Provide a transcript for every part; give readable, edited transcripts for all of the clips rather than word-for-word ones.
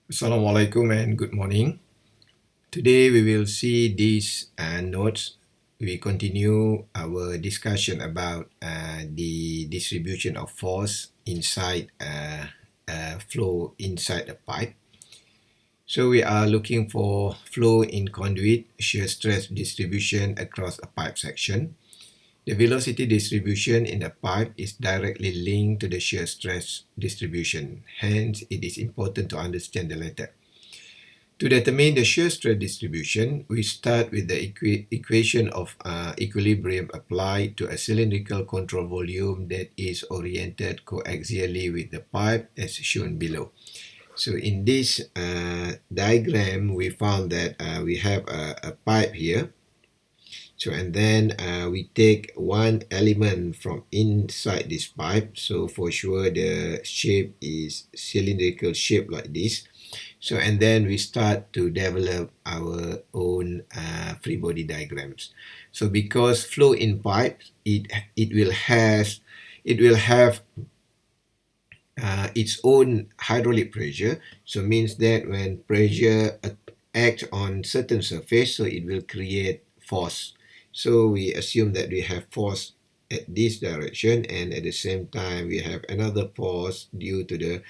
Assalamualaikum and good morning. Today we will see these notes. We continue our discussion about the distribution of force inside a flow inside a pipe. So we are looking for flow in conduit, shear stress distribution across a pipe section. The velocity distribution in the pipe is directly linked to the shear stress distribution. Hence, it is important to understand the latter. To determine the shear stress distribution, we start with the equation of equilibrium applied to a cylindrical control volume that is oriented coaxially with the pipe as shown below. So in this diagram, we found that we have a pipe here. So and then we take one element from inside this pipe. So for sure the shape is cylindrical shape like this. So and then we start to develop our own free body diagrams. So because flow in pipes, it will have its own hydraulic pressure. So means that when pressure acts on certain surface, so it will create force. So we assume that we have force at this direction, and at the same time we have another force due to the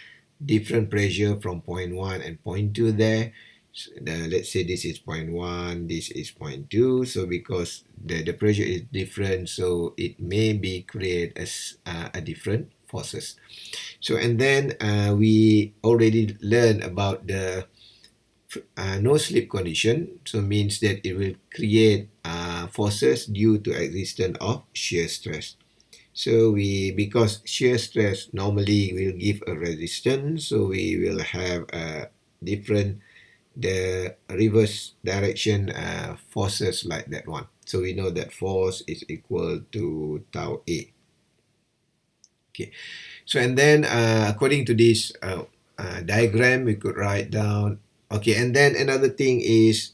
different pressure from point 1 and point 2 there. So let's say this is point 1, this is point 2. So because the pressure is different, so it may be create as a different forces. So and then we already learned about the no slip condition. So means that it will create forces due to existence of shear stress. So because shear stress normally will give a resistance, so we will have a different the reverse direction forces like that one. So we know that force is equal to tau A. Okay. So and then according to this diagram, we could write down. Okay, and then another thing is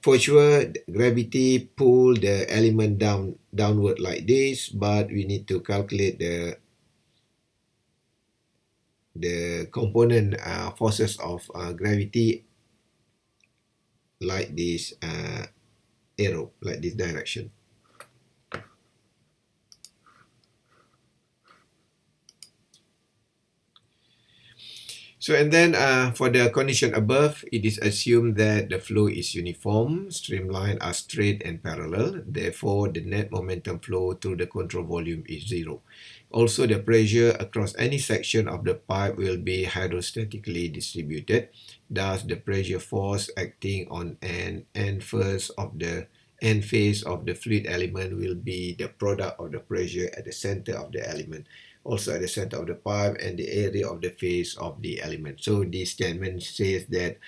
for sure gravity pull the element downward like this, but we need to calculate the component forces of gravity like this arrow, like this direction. So and then for the condition above, it is assumed that the flow is uniform, streamlines are straight and parallel. Therefore, the net momentum flow through the control volume is zero. Also, the pressure across any section of the pipe will be hydrostatically distributed. Thus, the pressure force acting on an end face of the fluid element will be the product of the pressure at the center of the element, also at the center of the pipe and the area of the face of the element. So this statement says that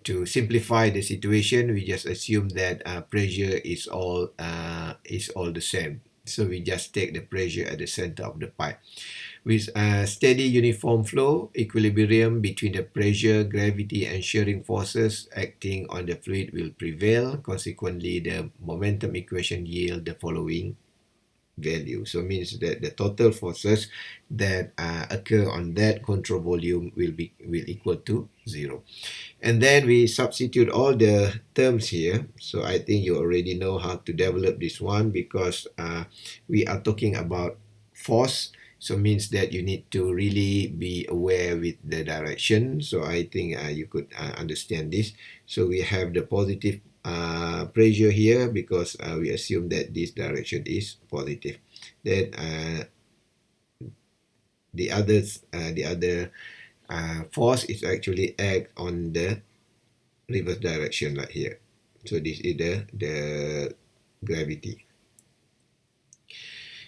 to simplify the situation, we just assume that pressure is all the same. So we just take the pressure at the center of the pipe. With a steady uniform flow, equilibrium between the pressure, gravity, and shearing forces acting on the fluid will prevail. Consequently, the momentum equation yield the following value. So means that the total forces that occur on that control volume will equal to zero. And then we substitute all the terms here. So I think you already know how to develop this one because we are talking about force. So means that you need to really be aware with the direction. So I think you could understand this. So we have the positive pressure here because we assume that this direction is positive. Then the other force is actually act on the reverse direction like here. So this is the gravity.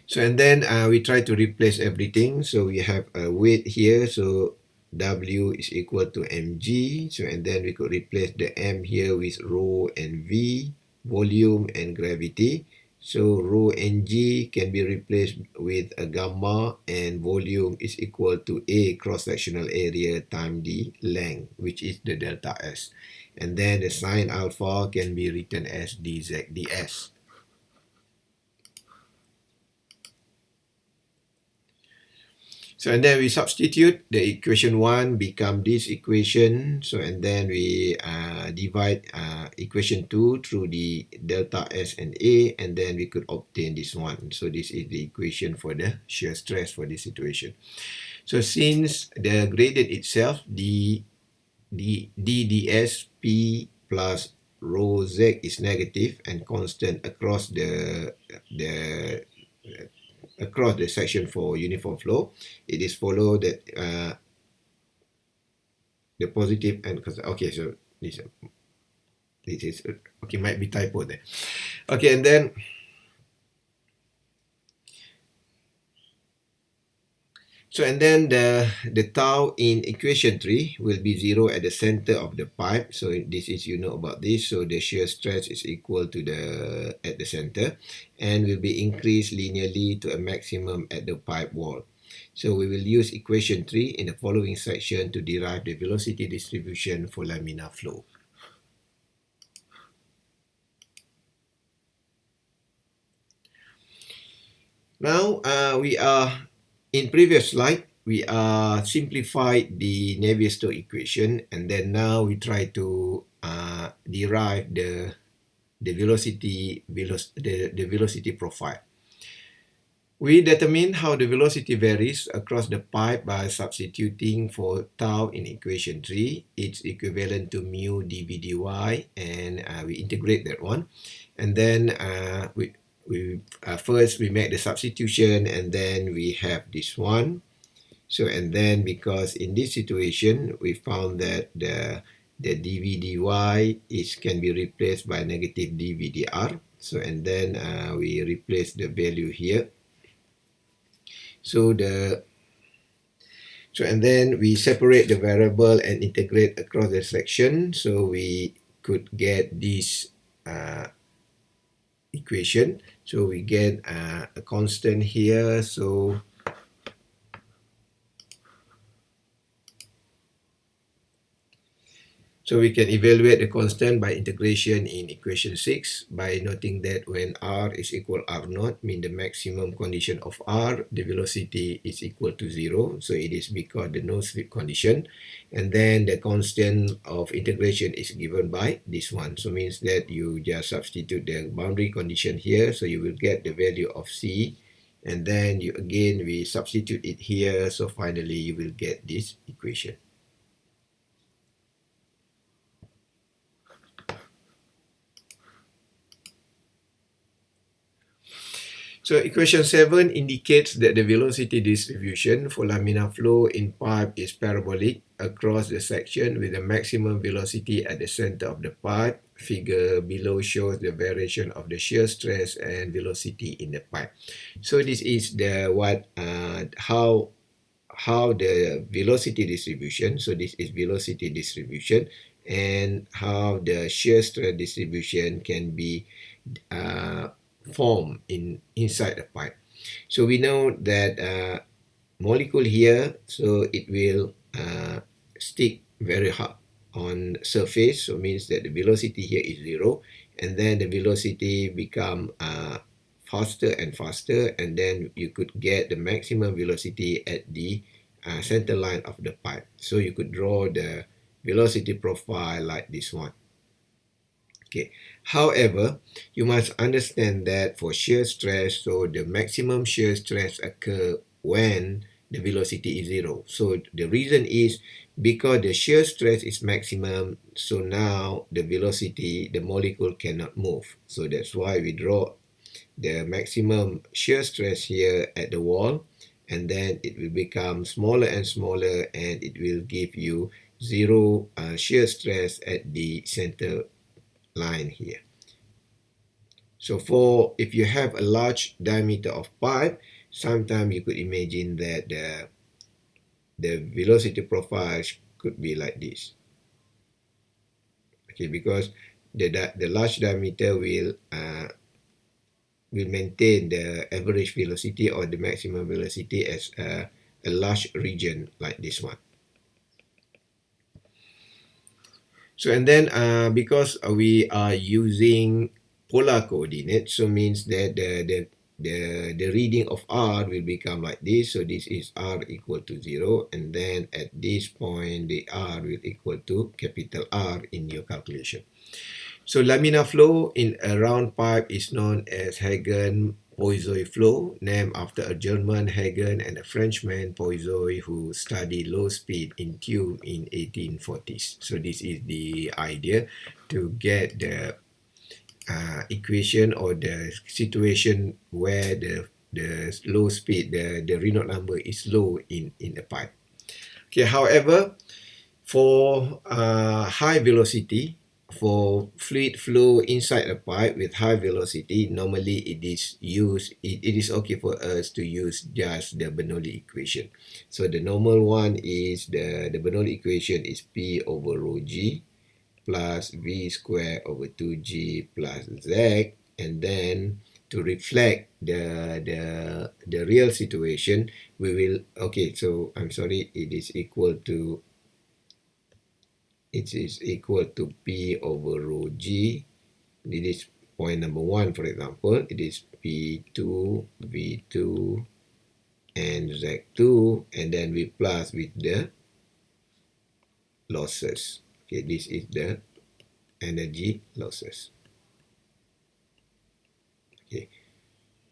So and then we try to replace everything. So we have a weight here. So W is equal to mg. So and then we could replace the m here with rho and v, volume and gravity. So rho and g can be replaced with a gamma, and volume is equal to A cross-sectional area times the length, which is the delta S. And then the sine alpha can be written as dz ds. So and then we substitute the equation 1 become this equation. So and then we divide equation 2 through the delta S and A, and then we could obtain this one. So this is the equation for the shear stress for this situation. So since the gradient itself, ds P plus rho Z is negative and constant across the section for uniform flow, it is followed that the positive and okay, so this is okay, might be typo there. Okay, and then the tau in equation 3 will be 0 at the center of the pipe. So this is, you know about this. So the shear stress is equal to at the center and will be increased linearly to a maximum at the pipe wall. So we will use equation 3 in the following section to derive the velocity distribution for laminar flow. Now we are in previous slide we simplified the Navier-Stokes equation, and then now we try to derive the velocity profile. We determine how the velocity varies across the pipe by substituting for tau in equation 3. It's equivalent to mu dv dy, and we integrate that one. And then first we make the substitution, and then we have this one. So and then because in this situation we found that the dv dy can be replaced by negative dv dr. So and then we replace the value here. So and then we separate the variable and integrate across the section. So we could get this equation. So we get a constant here. So we can evaluate the constant by integration in equation 6 by noting that when R is equal R0, mean the maximum condition of R, the velocity is equal to 0. So it is because the no slip condition. And then the constant of integration is given by this one. So means that you just substitute the boundary condition here. So you will get the value of C. And then we substitute it here. So finally you will get this equation. So equation 7 indicates that the velocity distribution for laminar flow in pipe is parabolic across the section with a maximum velocity at the center of the pipe. Figure below shows the variation of the shear stress and velocity in the pipe. So this is how the velocity distribution. So this is velocity distribution, and how the shear stress distribution can be form inside the pipe. So we know that molecule here, so it will stick very hard on surface, so means that the velocity here is 0, and then the velocity become faster and faster, and then you could get the maximum velocity at the center line of the pipe. So you could draw the velocity profile like this one. Okay. However, you must understand that for shear stress, so the maximum shear stress occur when the velocity is 0. So the reason is because the shear stress is maximum, so now the velocity, the molecule cannot move. So that's why we draw the maximum shear stress here at the wall, and then it will become smaller and smaller, and it will give you 0 shear stress at the center line here. So if you have a large diameter of pipe, sometimes you could imagine that the velocity profile could be like this. Okay, because the large diameter will maintain the average velocity or the maximum velocity as a large region like this one. So and then because we are using polar coordinates, so means that the reading of R will become like this. So this is R equal to 0, and then at this point the R will equal to capital R in your calculation. So laminar flow in a round pipe is known as Poiseuille flow, named after a German Hagen and a Frenchman Poiseuille who studied low speed in tube in 1840s. So this is the idea to get the equation or the situation where the low speed, the Reynolds number is low in the pipe. Okay, however, for high velocity, for fluid flow inside a pipe with high velocity, normally it is okay for us to use just the Bernoulli equation. So the normal one is the Bernoulli equation is P over rho G plus V square over 2G plus Z, and then to reflect the real situation, we will, okay, so I'm sorry, it is equal to P over rho G. It is point number 1, for example. It is P2, V2, and Z2, and then we plus with the losses. Okay, this is the energy losses.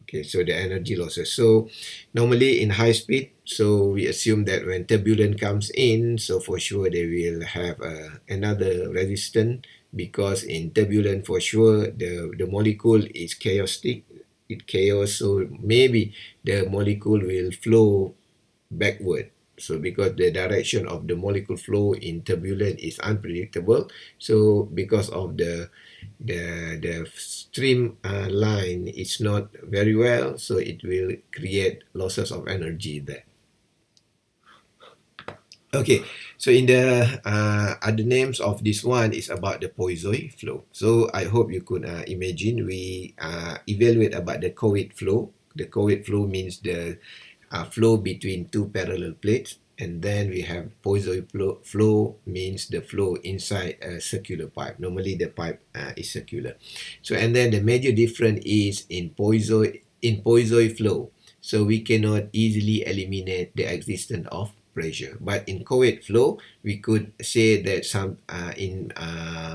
Okay, so the energy losses. So normally in high speed, so we assume that when turbulence comes in, so for sure they will have another resistance, because in turbulence for sure the molecule is chaotic. It chaos, so maybe the molecule will flow backward. So because the direction of the molecule flow in turbulence is unpredictable, so because of the stream line is not very well, so it will create losses of energy there. Okay, so in the other names of this one is about the Poiseuille flow. So I hope you could imagine we evaluate about the Couette flow. The Couette flow means the flow between two parallel plates, and then we have Poiseuille flow means the flow inside a circular pipe. Normally the pipe is circular. So and then the major difference is in Poiseuille flow, so we cannot easily eliminate the existence of pressure. But in Couette flow, we could say that in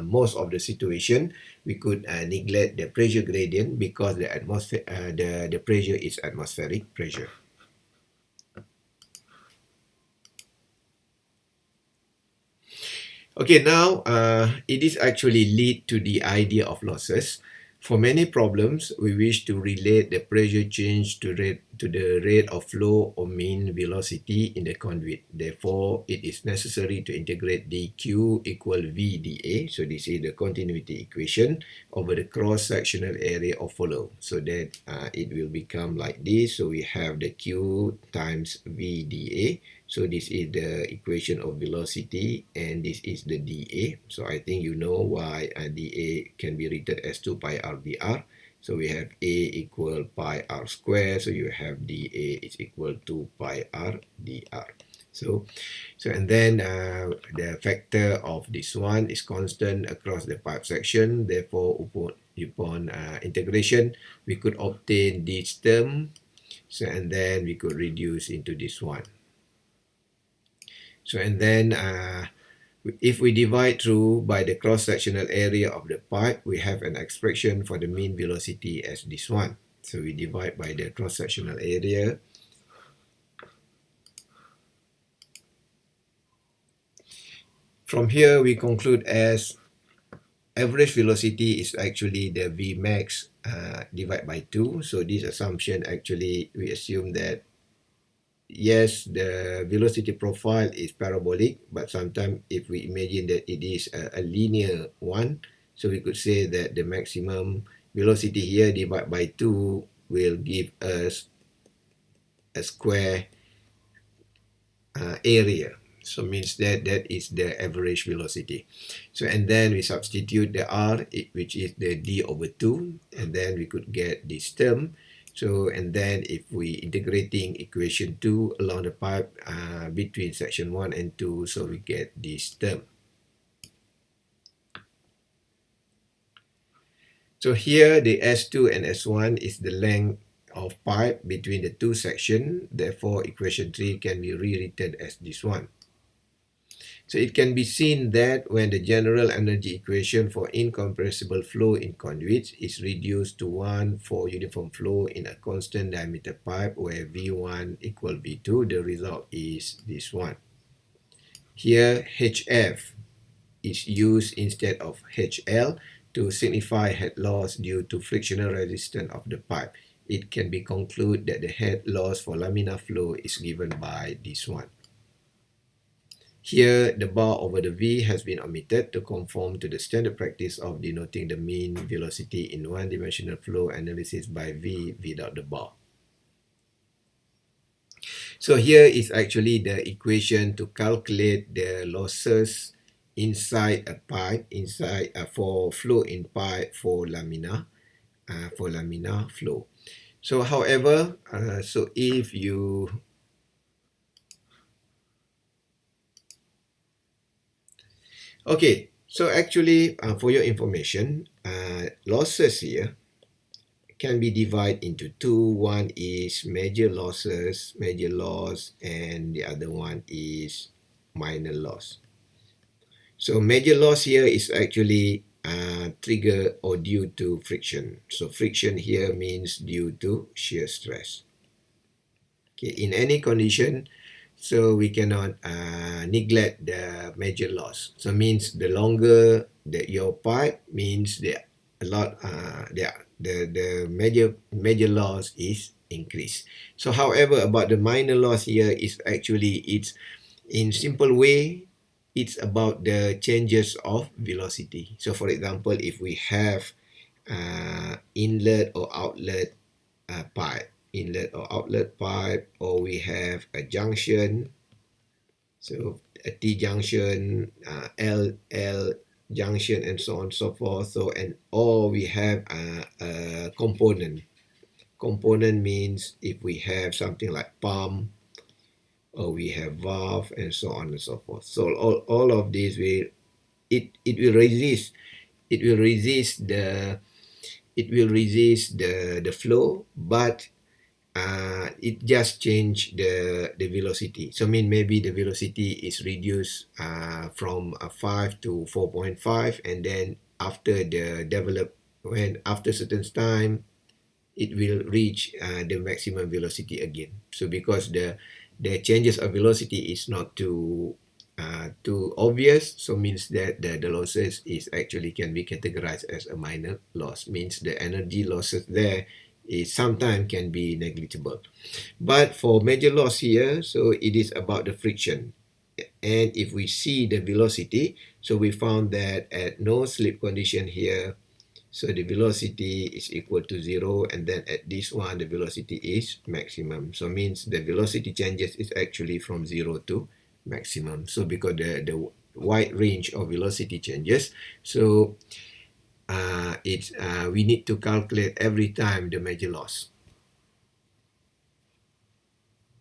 most of the situation, we could neglect the pressure gradient because the pressure is atmospheric pressure. Okay, now it is actually lead to the idea of losses. For many problems, we wish to relate the pressure change to the rate of flow or mean velocity in the conduit. Therefore, it is necessary to integrate dq equal v dA. So this is the continuity equation over the cross-sectional area of flow. So that it will become like this. So we have the q times v dA. So this is the equation of velocity, and this is the dA. So I think you know why dA can be written as 2 pi r dr. So we have A equal pi r square. So you have dA is equal to pi r dr. So and then the factor of this one is constant across the pipe section. Therefore, upon integration, we could obtain this term. So and then we could reduce into this one. So and then if we divide through by the cross-sectional area of the pipe, we have an expression for the mean velocity as this one. So we divide by the cross-sectional area. From here, we conclude as average velocity is actually the Vmax divided by 2. So this assumption actually, we assume that yes, the velocity profile is parabolic, but sometimes if we imagine that it is a linear one, so we could say that the maximum velocity here divided by 2 will give us a square area. So means that is the average velocity. So and then we substitute the R, which is the d over 2, and then we could get this term. So and then if we integrating equation 2 along the pipe between section 1 and 2, so we get this term. So here the S2 and S1 is the length of pipe between the two sections. Therefore, equation 3 can be rewritten as this one. So it can be seen that when the general energy equation for incompressible flow in conduits is reduced to 1 for uniform flow in a constant diameter pipe where V1 equal V2, the result is this one. Here, HF is used instead of HL to signify head loss due to frictional resistance of the pipe. It can be concluded that the head loss for laminar flow is given by this one. Here, the bar over the V has been omitted to conform to the standard practice of denoting the mean velocity in one-dimensional flow analysis by V without the bar. So here is actually the equation to calculate the losses inside a pipe, for flow in pipe for laminar flow. So however, so if you okay, so actually for your information, losses here can be divided into two. One is major loss, and the other one is minor loss. So major loss here is actually triggered or due to friction. So friction here means due to shear stress. Okay, in any condition, so we cannot neglect the major loss. So means the longer your pipe means the major loss is increased. So however, about the minor loss here is actually, it's in simple way, it's about the changes of velocity. So for example, if we have inlet or outlet pipe, or we have a junction, so a T junction, L junction, and so on and so forth. So, or we have a component. Component means if we have something like pump, or we have valve, and so on and so forth. So all of these will will resist the flow, but it just change the velocity. So maybe the velocity is reduced from 5 to 4.5, and then after after certain time, it will reach the maximum velocity again. So because the changes of velocity is not too obvious, so means that the losses is actually can be categorized as a minor loss. Means the energy losses there is sometimes can be negligible. But for major loss here, so it is about the friction. And if we see the velocity, so we found that at no slip condition here, so the velocity is equal to 0, and then at this one, the velocity is maximum. So means the velocity changes is actually from 0 to maximum. So because the wide range of velocity changes, so we need to calculate every time the major loss.